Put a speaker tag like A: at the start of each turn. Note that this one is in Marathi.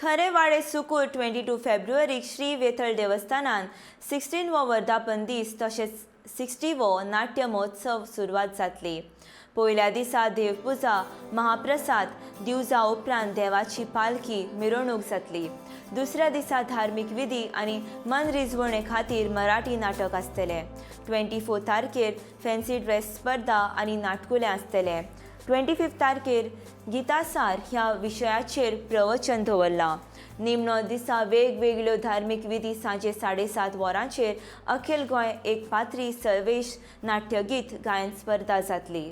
A: खरेवाडे सुकूर 22 फेब्रुवारीक श्री वेथळ देवस्थानान 16वो वर्धापन दीस तशेंच 60वो नाट्य महोत्सव सुरवात जातली। पयल्या दिसा देवपुजा महाप्रसाद दिवजा उपरांत देवाची पालखी मिरवणूक जातली। दुसऱ्या दिसा धार्मिक विधी आनी मनरिजवणे खातीर मराठी नाटक आसतले। 24 तारखेर फॅन्सी ड्रेस स्पर्धा आनी नाटकुलें आसतलें। 25 तारखेर गितासार ह्या विशयाचेर प्रवचन दवरलां। निमणो दिसा वेगवेगळ्यो धार्मीक विधी सांजे 7:30 वरांचेर अखिल गोंय एक पात्री सर्वेश नाट्यगीत गायन स्पर्धा जातली।